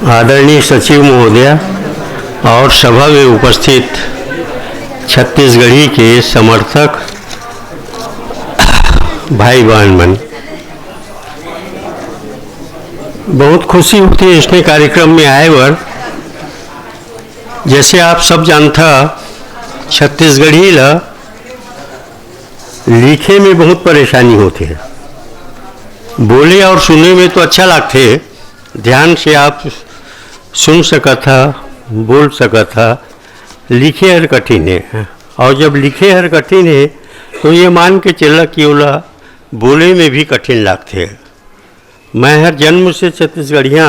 आदरणीय सचिव महोदय और सभा में उपस्थित छत्तीसगढ़ी के समर्थक भाई बहन मन, बहुत खुशी होती है इसमें कार्यक्रम में आए वर। जैसे आप सब जानता, छत्तीसगढ़ी ला लिखे में बहुत परेशानी होती है। बोले और सुनने में तो अच्छा लगते, ध्यान से आप सुन सका था, बोल सका था। लिखे हर कठिन है, और जब लिखे हर कठिन है तो ये मान के चला कि ओला बोले में भी कठिन लगते है। मैं हर जन्म से छत्तीसगढ़िया,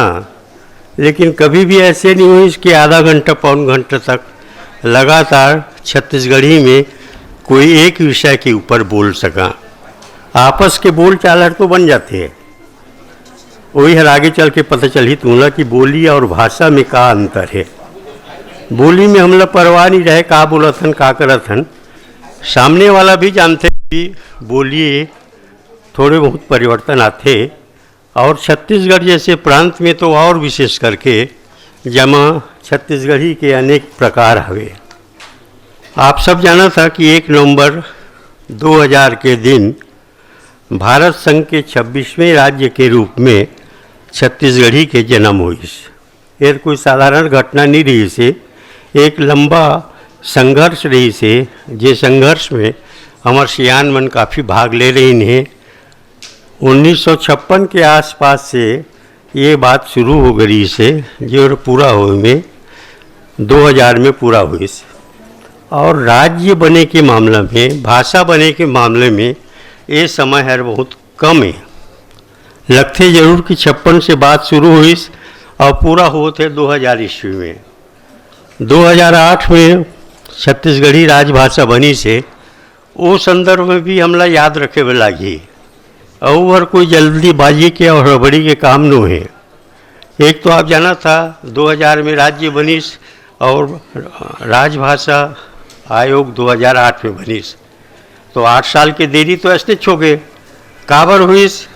लेकिन कभी भी ऐसे नहीं हुई कि आधा घंटा पौन घंटा तक लगातार छत्तीसगढ़ी में कोई एक विषय के ऊपर बोल सका। आपस के बोल चालर तो बन जाते हैं, वही हर आगे चल के पता चली तुमला कि बोली और भाषा में का अंतर है। बोली में हमला परवाह नहीं रहे का बोलथन का करथन, सामने वाला भी जानते कि बोलिए थोड़े बहुत परिवर्तन आते। और छत्तीसगढ़ जैसे प्रांत में तो और विशेष करके जमा छत्तीसगढ़ी के अनेक प्रकार हवे। आप सब जाना था कि 1 नवंबर 2000 के दिन भारत संघ के 26वें राज्य के रूप में छत्तीसगढ़ी के जन्म हुई। ये कोई साधारण घटना नहीं रही से, एक लंबा संघर्ष रही से, जे संघर्ष में हमार सियान मन काफ़ी भाग ले रही हैं। 1956 के आसपास से ये बात शुरू हो गई से, जो पूरा हो में 2000 में पूरा हुई से। और राज्य बने के मामले में, भाषा बने के मामले में ये समय है बहुत कम है। लगते जरूर कि 56 से बात शुरू हुई और पूरा होते 2000 ईस्वी में। 2008 में छत्तीसगढ़ी राजभाषा बनी से वो संदर्भ में भी हमला याद रखे में लगी। और कोई जल्दीबाजी के और हड़बड़ी के काम न है। एक तो आप जाना था 2000 में राज्य बनीस और राजभाषा आयोग 2008 में बनीस, तो 8 साल के देरी तो ऐसे छोगे। काबर हुईस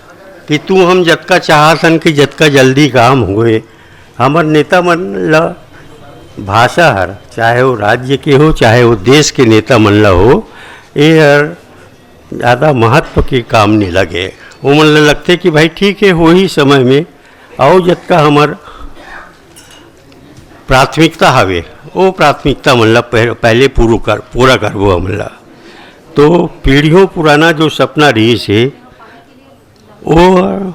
कि तू हम जतका चाहतन कि जतका जल्दी काम हुए। हमार नेता मन ला भाषा हर, चाहे वो राज्य के हो चाहे वो देश के नेता मन ला हो, ये हर ज़्यादा महत्व के काम नहीं लगे। वो मन ला लगते कि भाई ठीक है हो ही समय में, और जतका हमार प्राथमिकता हवे वो प्राथमिकता मन ला पहले पूरा करबो हमन ला। तो पीढ़ियों पुराना जो सपना रही से वो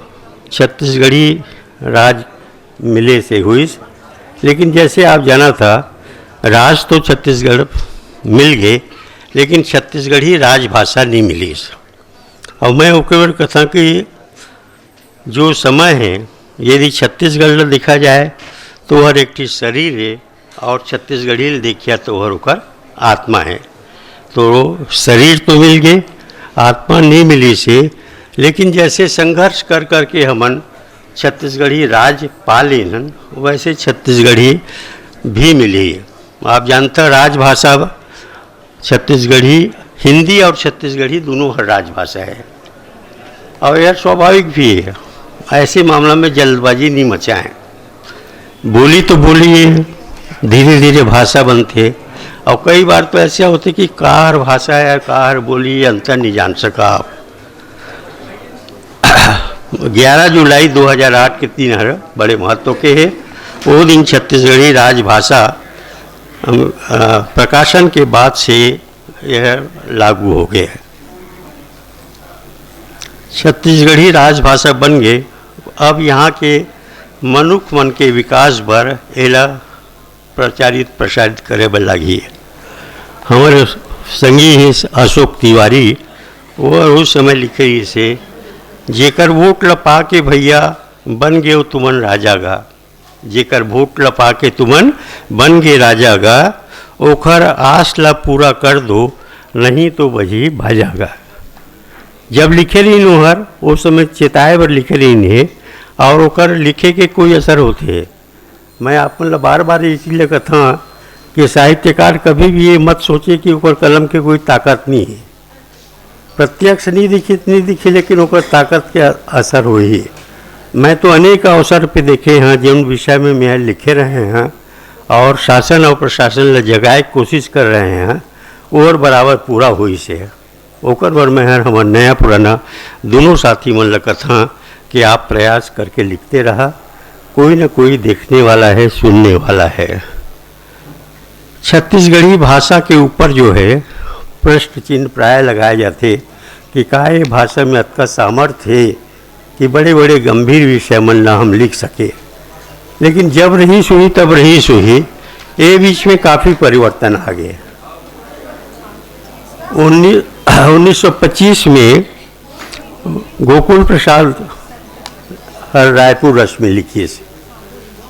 छत्तीसगढ़ी राज मिले से हुई। लेकिन जैसे आप जाना था, राज तो छत्तीसगढ़ मिल गए, लेकिन छत्तीसगढ़ी राजभाषा नहीं मिली। और मैं ओके कथा कि जो समय है, यदि छत्तीसगढ़ देखा जाए तो हर एक शरीर है, और छत्तीसगढ़ी देखिया तो हर ओकर आत्मा है। तो शरीर तो मिल गए, आत्मा नहीं मिली से। लेकिन जैसे संघर्ष कर कर के हमन छत्तीसगढ़ी राज पा लेन, वैसे छत्तीसगढ़ी भी मिली। आप जानते राजभाषा छत्तीसगढ़ी, हिंदी और छत्तीसगढ़ी दोनों हर राजभाषा है, और यह स्वाभाविक भी है। ऐसे मामला में जल्दबाजी नहीं मचाएं। बोली तो बोली है, धीरे धीरे भाषा बनते। और कई बार तो ऐसा होते कि कार भाषा है कार बोली अंतर नहीं जान सका आप। 11 जुलाई 2008 के दिन हर बड़े महत्व के है। वो दिन छत्तीसगढ़ी राजभाषा प्रकाशन के बाद से यह लागू हो गया। छत्तीसगढ़ी राजभाषा बन गए। अब यहाँ के मनुष्य मन के विकास बर एला प्रचारित प्रसारित करे बर लगी है। हमारे संगी है अशोक तिवारी, वो उस समय लिखे से, जेकर वोट लपा के भैया बन गए तुमन राजा गा, जेकर वोट लपा के तुमन बन गए राजा गा, ओखर आस ला पूरा कर दो, नहीं तो बजी भाजागा। जब लिखे रही नोहर उस समय चेताए बर लिखे रही है, और ओकर लिखे के कोई असर होते है। मैं आप बार बार इसीलिए कहता कि साहित्यकार कभी भी ये मत सोचे कि ऊपर कलम के कोई ताकत नहीं है। प्रत्यक्ष नहीं दिखी लेकिन ओकर ताकत के असर हो ही। मैं तो अनेक अवसर पे देखे हैं जिन विषय में मैं लिखे रहे हैं और शासन और प्रशासन ल जगाए कोशिश कर रहे हैं और बराबर पूरा हुई से ओकर बर में हमार नया पुराना दोनों साथी मन लगत हाँ कि आप प्रयास करके लिखते रहा, कोई न कोई देखने वाला है, सुनने वाला है। छत्तीसगढ़ी भाषा के ऊपर जो है प्रश्न चिन्ह प्राय लगाए जाते कि का ये भाषा में अतका सामर्थ्य है कि बड़े बड़े गंभीर विषय मन ला हम लिख सके। लेकिन जब रही सुही तब रही सुही, ये बीच में काफ़ी परिवर्तन आ गए। 1925 में गोकुल प्रसाद रायपुर रश्मि लिखी से,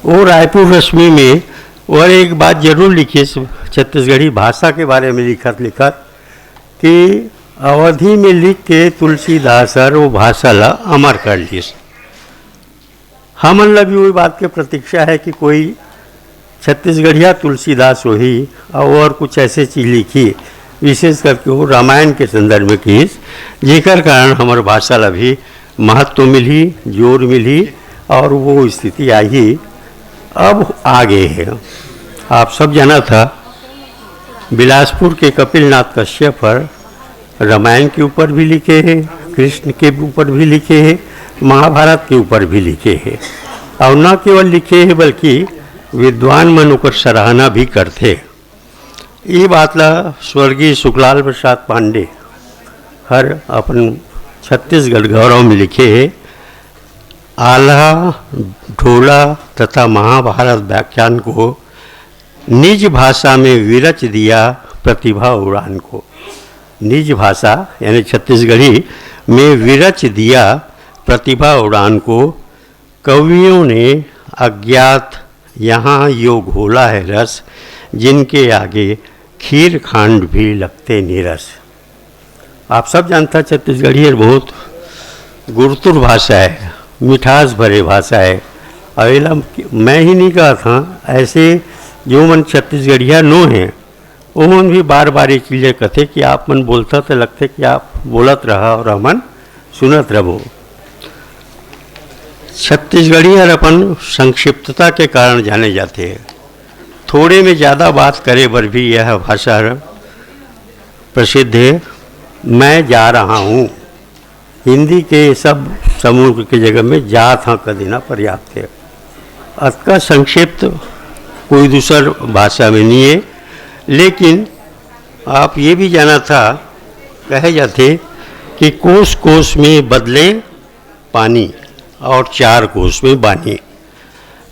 वो रायपुर रश्मि में और एक बात जरूर लिखी छत्तीसगढ़ी भाषा के बारे में लिखत कि अवधि में लिख के तुलसीदास वो भाषा ला अमर कर लीस। हमन ला भी वही बात के प्रतीक्षा है कि कोई छत्तीसगढ़िया तुलसीदास हो ही और कुछ ऐसे चीज लिखी, विशेष करके वो रामायण के संदर्भ में की, जेकर कारण हमार भाषा ला भी महत्व मिली, जोर मिली और वो स्थिति आई अब आगे है। आप सब जाना था बिलासपुर के कपिलनाथ कश्यप पर रामायण के ऊपर भी लिखे हैं, कृष्ण के ऊपर भी लिखे हैं, महाभारत के ऊपर भी लिखे हैं और न केवल लिखे हैं बल्कि विद्वान मन ओकर सराहना भी करते। ये बात ला स्वर्गीय सुखलाल प्रसाद पांडे हर अपन छत्तीसगढ़ गौरव में लिखे है। आल्हा ढोला तथा महाभारत व्याख्यान को निज भाषा में विरच दिया प्रतिभा उड़ान को। निज भाषा यानी छत्तीसगढ़ी में विरच दिया प्रतिभा उड़ान को, कवियों ने अज्ञात यहाँ यो घोला है रस, जिनके आगे खीर खांड भी लगते नीरस। आप सब जानता छत्तीसगढ़ी बहुत गुरुतुर भाषा है, मिठास भरे भाषा है। अवेला मैं ही नहीं कहा था, ऐसे जो मन छत्तीसगढ़िया नो हैं वो मन भी बार बार ये चीज़ें कहते कि आप मन बोलता तो लगते कि आप बोलत रहा और हमन सुनत रहो। छत्तीसगढ़ी और अपन संक्षिप्तता के कारण जाने जाते हैं। थोड़े में ज़्यादा बात करे पर भी यह भाषा प्रसिद्ध है। मैं जा रहा हूँ, हिंदी के सब समूह की जगह में जा था का देना पर्याप्त है। अतका संक्षिप्त कोई दूसर भाषा में नहीं है। लेकिन आप ये भी जाना था, कहे जाते कि कोस कोस में बदले पानी और चार कोस में बानी।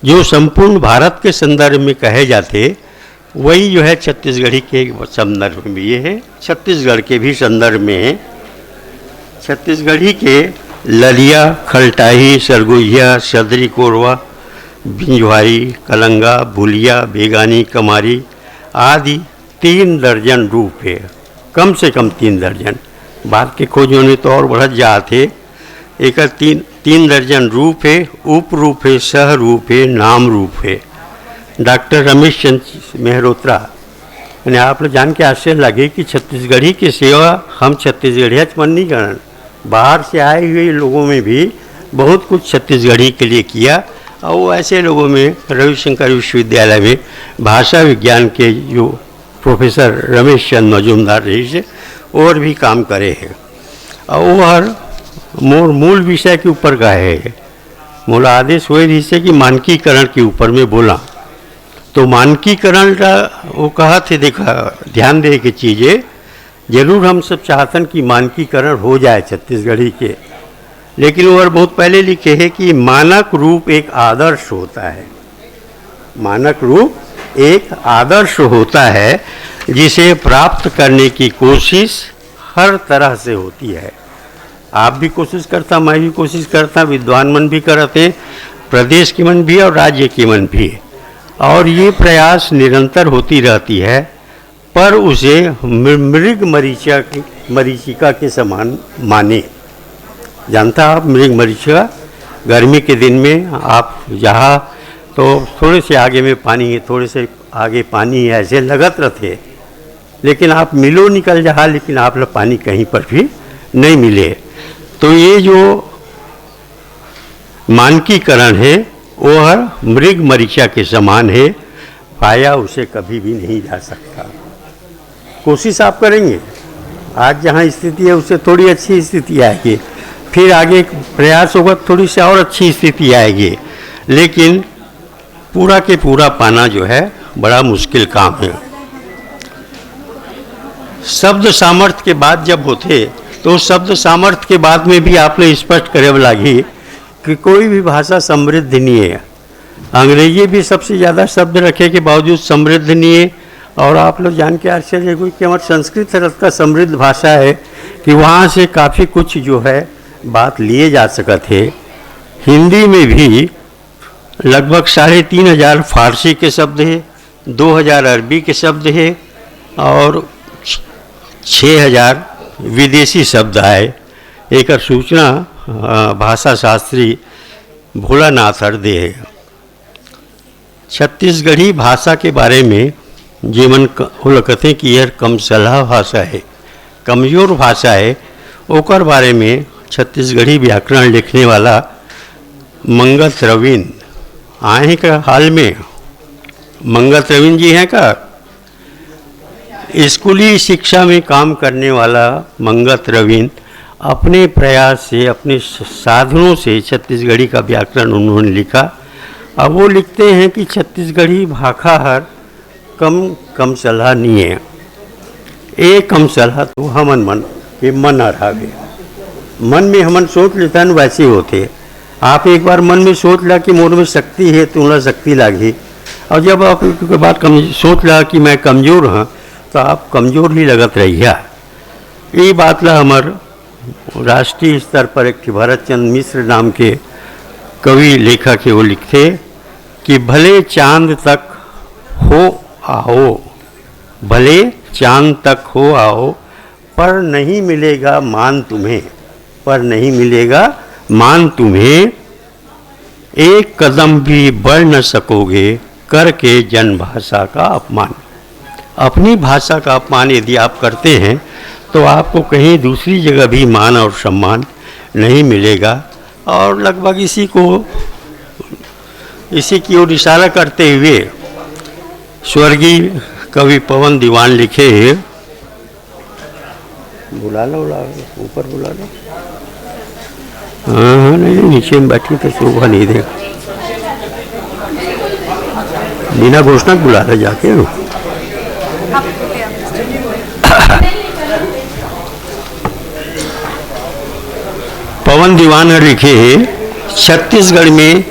जो संपूर्ण भारत के संदर्भ में कहे जाते वही जो है छत्तीसगढ़ी के संदर्भ में ये है, छत्तीसगढ़ के भी संदर्भ में है। छत्तीसगढ़ी के ललिया, खलटाही, सरगुजिया, सदरी कोरवा, बिंजवारी, कलंगा, भुलिया, बेगानी, कमारी आदि 3 दर्जन रूप है, कम से कम 3 दर्जन। बात के खोज होने तो और बढ़त जाते। एक 3 दर्जन रूप है, उप रूप है, सह रूप है, नाम रूप है। डॉक्टर रमेश चंद्र मेहरोत्रा यानी आप लोग जान के आश्चर्य लगे कि छत्तीसगढ़ी की सेवा हम छत्तीसगढ़िया मन नहीं करन, बाहर से आए हुए लोगों में भी बहुत कुछ छत्तीसगढ़ी के लिए किया। और वो ऐसे लोगों में रविशंकर विश्वविद्यालय में भाषा विज्ञान के जो प्रोफेसर रमेश चंद्र मजूमदार रही से और भी काम करे हैं। और वो हर मूल विषय के ऊपर का है। मूल आदेश हुए रही से कि मानकीकरण के ऊपर में बोला, तो मानकीकरण का वो कहा थे, देखा ध्यान दे की चीज़ें जरूर हम सब चाहतन कि मानकीकरण हो जाए छत्तीसगढ़ी के। लेकिन वो बहुत पहले लिखे है कि मानक रूप एक आदर्श होता है। मानक रूप एक आदर्श होता है जिसे प्राप्त करने की कोशिश हर तरह से होती है। आप भी कोशिश करता, मैं भी कोशिश करता, विद्वान मन भी करते, प्रदेश के मन भी और राज्य के मन भी। और ये प्रयास निरंतर होती रहती है, पर उसे मृग मरीचिका के समान माने। जानता आप मृग मरीचिका, गर्मी के दिन में आप जहाँ तो थोड़े से आगे में पानी है, थोड़े से आगे पानी है, ऐसे लगत रहते, लेकिन आप मिलो निकल जहाँ, लेकिन आप लोग पानी कहीं पर भी नहीं मिले। तो ये जो मानकीकरण है वह मृग मरीचा के समान है, पाया उसे कभी भी नहीं जा सकता। कोशिश आप करेंगे, आज जहाँ स्थिति है उससे थोड़ी अच्छी स्थिति आएगी, फिर आगे प्रयास होगा थोड़ी सी और अच्छी स्थिति आएगी, लेकिन पूरा के पूरा पाना जो है बड़ा मुश्किल काम है। शब्द सामर्थ्य के बाद जब होते तो शब्द सामर्थ्य के बाद में भी आपने स्पष्ट करे लागी कि कोई भी भाषा समृद्ध नहीं है। अंग्रेजी भी सबसे ज़्यादा शब्द रखे के बावजूद समृद्ध नहीं है, और आप लोग जान के आश्चर्य हुई कि हमारी संस्कृत का समृद्ध भाषा है कि वहाँ से काफ़ी कुछ जो है बात लिए जा सकते हैं। हिंदी में भी लगभग 3,500 फारसी के शब्द है, 2,000 अरबी के शब्द है और 6,000 विदेशी शब्द आए। एक सूचना भाषा शास्त्री भोलानाथ हरदे है। छत्तीसगढ़ी भाषा के बारे में जीवन कहते कि यह कम सलाह भाषा है, कमज़ोर भाषा है, ओकर बारे में छत्तीसगढ़ी व्याकरण लिखने वाला मंगत रविन आए का हाल में। मंगत रविन जी हैं का स्कूली शिक्षा में काम करने वाला मंगत रविन अपने प्रयास से, अपने साधनों से छत्तीसगढ़ी का व्याकरण उन्होंने लिखा। अब वो लिखते हैं कि छत्तीसगढ़ी भाखा हर कम सलाह नहीं है, एक कम सलाह तो हमन मन के मन हरावे। मन में हमन सोच लेता न वैसे होते। आप एक बार मन में सोच ला कि मोर में शक्ति है तो उन्हें शक्ति लागी, और जब आप के बाद सोच ला कि मैं कमज़ोर हाँ तो आप कमज़ोर ही लगत रहिए। ये बात ला हमार राष्ट्रीय स्तर पर एक भरत चंद्र मिश्र नाम के कवि लेखक है, वो लिखते कि भले चांद तक हो आओ, भले चांद तक हो आओ, पर नहीं मिलेगा मान तुम्हें, पर नहीं मिलेगा मान तुम्हें, एक कदम भी बढ़ न सकोगे करके जन भाषा का अपमान। अपनी भाषा का अपमान यदि आप करते हैं तो आपको कहीं दूसरी जगह भी मान और सम्मान नहीं मिलेगा। और लगभग इसी की ओर इशारा करते हुए स्वर्गीय कवि पवन दीवान लिखे हैं, बुला लो ऊपर बुला लो। हाँ नहीं, नीचे में बैठी तो शोभा नहीं देगा, बिना घोषणा बुला रहे जाके। पवन दीवान ने लिखे हैं, छत्तीसगढ़ में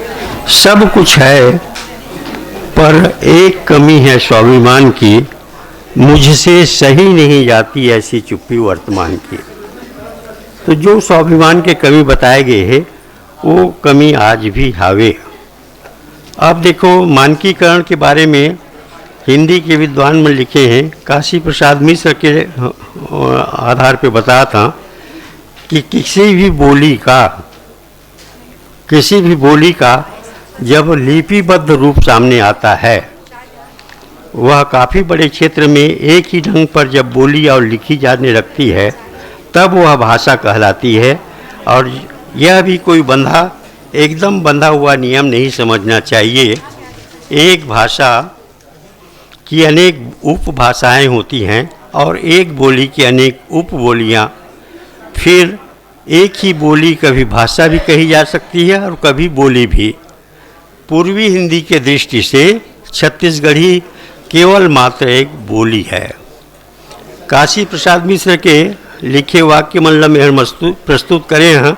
सब कुछ है पर एक कमी है स्वाभिमान की, मुझसे सही नहीं जाती ऐसी चुप्पी वर्तमान की। तो जो स्वाभिमान के कमी बताए गए हैं वो कमी आज भी हावे। अब देखो मानकीकरण के बारे में हिंदी के विद्वान में लिखे हैं, काशी प्रसाद मिश्र के आधार पे बताया था कि किसी भी बोली का जब लिपिबद्ध रूप सामने आता है, वह काफ़ी बड़े क्षेत्र में एक ही ढंग पर जब बोली और लिखी जाने लगती है तब वह भाषा कहलाती है। और यह भी कोई एकदम बंधा हुआ नियम नहीं समझना चाहिए। एक भाषा की अनेक उपभाषाएं होती हैं और एक बोली की अनेक उपबोलियाँ, फिर एक ही बोली कभी भाषा भी कही जा सकती है और कभी बोली भी। पूर्वी हिंदी के दृष्टि से छत्तीसगढ़ी केवल मात्र एक बोली है। काशी प्रसाद मिश्र के लिखे वाक्य मतलब में प्रस्तुत करे हैं,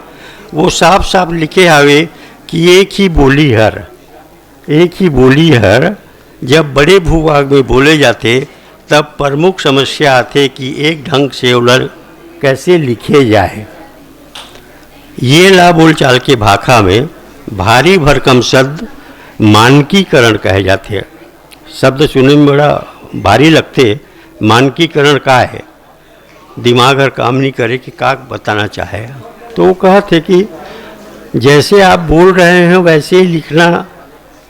वो साफ साफ लिखे हावे कि एक ही बोली हर जब बड़े भूभाग में बोले जाते तब प्रमुख समस्या आते कि एक ढंग से उलर कैसे लिखे जाए। ये ला बोलचाल के भाषा में भारी भरकम शब्द मानकीकरण कहे जाते हैं। शब्द सुनने में बड़ा भारी लगते, मानकीकरण का है, दिमाग हर काम नहीं करे कि का बताना चाहे। तो वो कहते कि जैसे आप बोल रहे हैं वैसे ही लिखना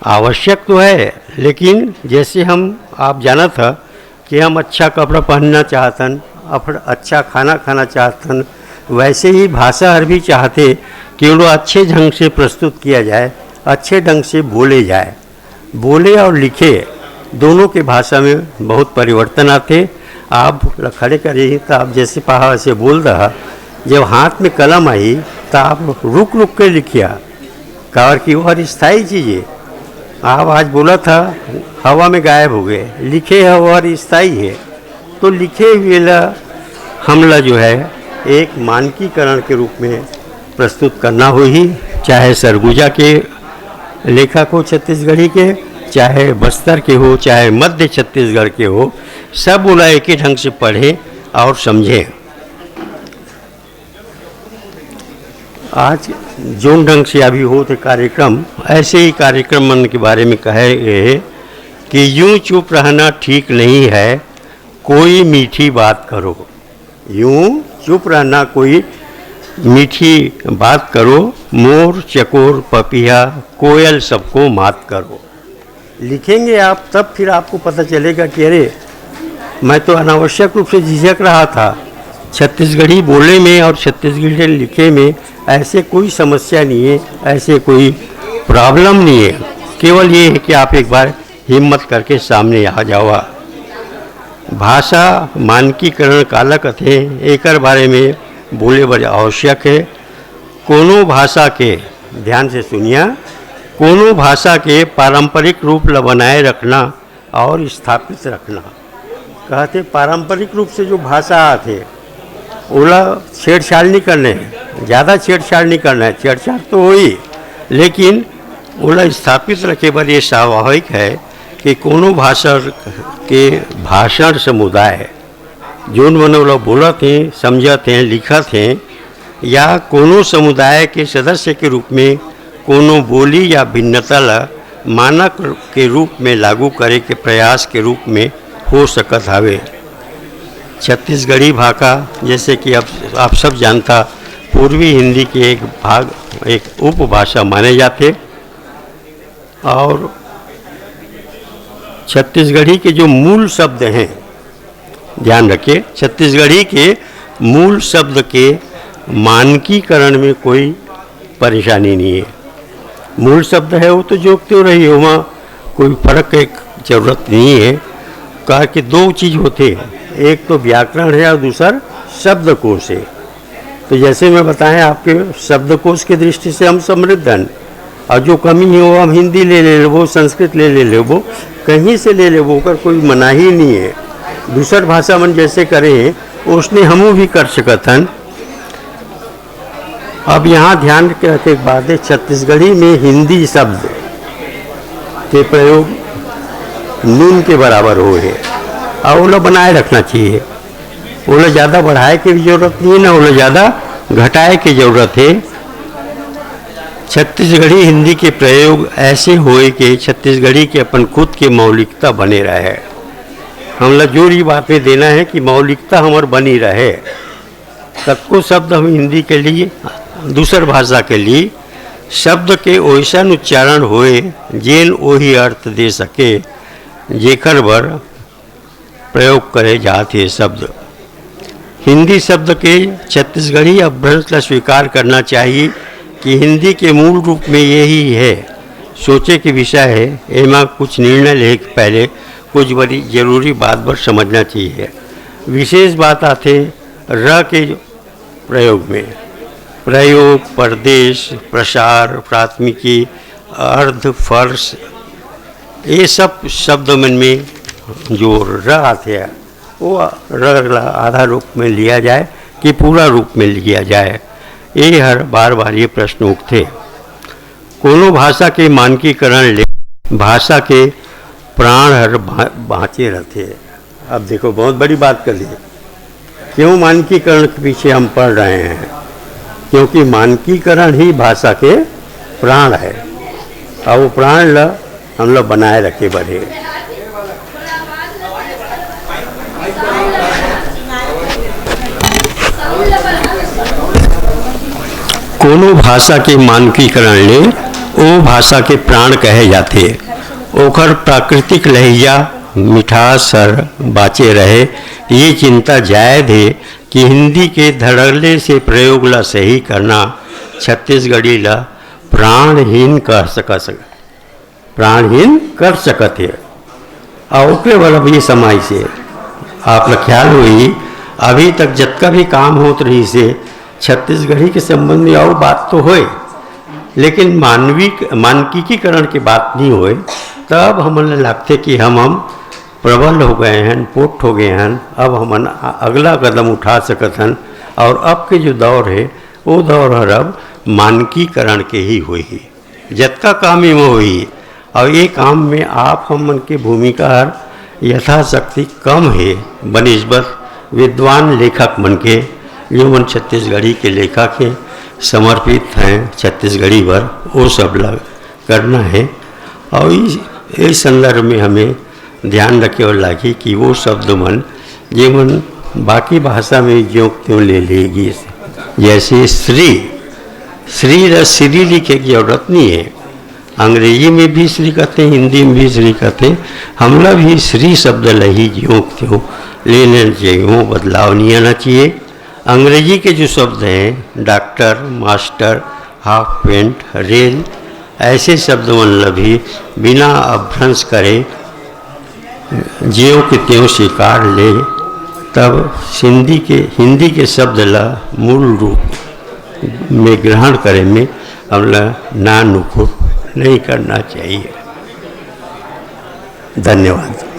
आवश्यक तो है, लेकिन जैसे आप जाना था कि हम अच्छा कपड़ा पहनना चाहतन, अच्छा खाना खाना चाहतन, वैसे ही भाषा हर भी चाहते केवल अच्छे ढंग से प्रस्तुत किया जाए, अच्छे ढंग से बोले जाए। बोले और लिखे दोनों के भाषा में बहुत परिवर्तन आते। आप खड़े करिए तो आप जैसे पहाड़ से बोल रहा, जब हाथ में कलम आई तो आप रुक रुक के लिखिया, कार की वो हर स्थायी चीज़ें। आप आज बोला था हवा में गायब हो गए, लिखे है वो हर स्थायी है। तो लिखे हुए हमला जो है एक मानकीकरण के रूप में प्रस्तुत करना हो ही, चाहे सरगुजा के लेखक हो छत्तीसगढ़ी के, चाहे बस्तर के हो, चाहे मध्य छत्तीसगढ़ के हो, सब बोला एक ही ढंग से पढ़े और समझें। आज जो ढंग से अभी होते कार्यक्रम, ऐसे ही कार्यक्रम मन के बारे में कहे गए कि यूं चुप रहना ठीक नहीं है, कोई मीठी बात करो। यूं चुप रहना कोई मीठी बात करो, मोर चकोर पपिया कोयल सबको मात करो। लिखेंगे आप तब फिर आपको पता चलेगा कि अरे मैं तो अनावश्यक रूप से झिझक रहा था। छत्तीसगढ़ी बोले में और छत्तीसगढ़ी लिखे में ऐसे कोई समस्या नहीं है, ऐसे कोई प्रॉब्लम नहीं है। केवल ये है कि आप एक बार हिम्मत करके सामने आ जाओ। भाषा मानकीकरण काला कथे एकर बारे में बोले बड़े आवश्यक है। कोनो भाषा के, ध्यान से सुनिया, कोनो भाषा के पारंपरिक रूप ल बनाए रखना और स्थापित रखना। कहते पारंपरिक रूप से जो भाषा आते ओला छेड़छाड़ नहीं करने हैं, ज़्यादा छेड़छाड़ नहीं करना है। छेड़छाड़ तो हो ही, लेकिन ओला स्थापित रखे पर ये स्वाभाविक है कि कोनो भाषा के भाषण समुदाय जोन मन ओला बोलत हैं, समझत हैं, लिखत हैं, या कोनो समुदाय के सदस्य के रूप में कोनो बोली या भिन्नता ला मानक के रूप में लागू करे के प्रयास के रूप में हो सकत हवे। छत्तीसगढ़ी भाषा जैसे कि आप सब जानता पूर्वी हिंदी के एक भाग, एक उपभाषा माने जाते। और छत्तीसगढ़ी के जो मूल शब्द हैं, ध्यान रखिए, छत्तीसगढ़ी के मूल शब्द के मानकीकरण में कोई परेशानी नहीं है। मूल शब्द है वो तो जो क्यों रही हो, वहाँ कोई फर्क की जरूरत नहीं है। कहा कि दो चीज़ होते हैं, एक तो व्याकरण है और दूसरा शब्दकोश है। तो जैसे मैं बताएं, आपके शब्दकोश की दृष्टि से हम समृद्ध हैं, और जो कमी है वो हम हिंदी ले लेवो, संस्कृत ले लेवो, कहीं से ले लेवो, कर कोई मनाही नहीं है। दूसर भाषा मन जैसे करें उसने हमू भी कर सकत हन। अब यहाँ ध्यान रखने के बाद छत्तीसगढ़ी में हिंदी शब्द के प्रयोग नून के बराबर हो है, और वो लोग बनाए रखना चाहिए। वो लोग ज़्यादा बढ़ाए की भी जरूरत नहीं है, ना वो लोग ज़्यादा घटाए की जरूरत है। छत्तीसगढ़ी हिंदी के प्रयोग ऐसे होए कि छत्तीसगढ़ी के अपन खुद के मौलिकता बने रहे। हम लोग जोर ये बातें देना है कि मौलिकता हमार बनी रहे। सबको शब्द हम हिंदी के लिए, दूसर भाषा के लिए शब्द के वैसा उच्चारण होए जेन वही अर्थ दे सके जेकर बर प्रयोग करे जाते शब्द। हिंदी शब्द के छत्तीसगढ़ी अभ्यंश स्वीकार करना चाहिए कि हिंदी के मूल रूप में यही है। सोचे के विषय है, एमा कुछ निर्णय लेने के पहले कुछ बड़ी जरूरी बात पर समझना चाहिए। विशेष बात आते र के प्रयोग में, प्रयोग, प्रदेश, प्रसार, प्राथमिकी, अर्ध, फर्श, ये सब शब्द मन में जो र आते हैं वो र आधा रूप में लिया जाए कि पूरा रूप में लिया जाए, ये हर बार बार ये प्रश्न उठते। कोनो भाषा के मानकीकरण ले भाषा के प्राण हर बाँचे रहते। अब देखो बहुत बड़ी बात कर ली, क्यों मानकीकरण के पीछे हम पढ़ रहे हैं? क्योंकि मानकीकरण ही भाषा के प्राण है, और वो प्राण ला हम लोग बनाए रखे बढ़े। कोनो भाषा के मानकीकरण ले ओ भाषा के प्राण कहे जाते। ओकर प्राकृतिक लहजा मिठास हर बाचे रहे। ये चिंता जायज है कि हिंदी के धड़ल्ले से प्रयोग ला सही करना छत्तीसगढ़ी ला प्राणहीन कर सकत है। और ओकरे वाला भी समय से आप ला ख्याल हुई अभी तक जितना भी काम होत रही से छत्तीसगढ़ी के संबंध में और बात तो होए, लेकिन मानकीकरण की बात नहीं होए। तब हमन लगते कि हम प्रबल हो गए हैं, पुट हो गए हैं, अब हम अगला कदम उठा सकत हैं। और अब के जो दौर है वो दौर हर अब मानकीकरण के ही हुई जितना काम में हुई। और ये काम में आप हमन के भूमिका यथाशक्ति कम है बनिस्बत विद्वान लेखक मन के, जो मन छत्तीसगढ़ी के लेखक हैं, समर्पित हैं छत्तीसगढ़ी पर, वो सब लग करना है। और इस संदर्भ में हमें ध्यान रखे और लागी कि वो शब्द मन जे मन बाकी भाषा में ज्यों त्यों ले लेगी, जैसे श्री लिखे की जरूरत नहीं है। अंग्रेजी में भी श्री कहते हैं, हिंदी में भी श्री कहते हैं। हमला भी श्री शब्द लही ज्यों त्यों लेने चाहिए, वो बदलाव नहीं आना चाहिए। अंग्रेजी के जो शब्द हैं doctor, master, half pant, rail, ऐसे शब्द मतलब भी बिना अभ्रंश करे ज्यों के त्यों स्वीकार ले, तब हिंदी के शब्द ला मूल रूप में ग्रहण करे में हमला ना नुकुर नहीं करना चाहिए। धन्यवाद।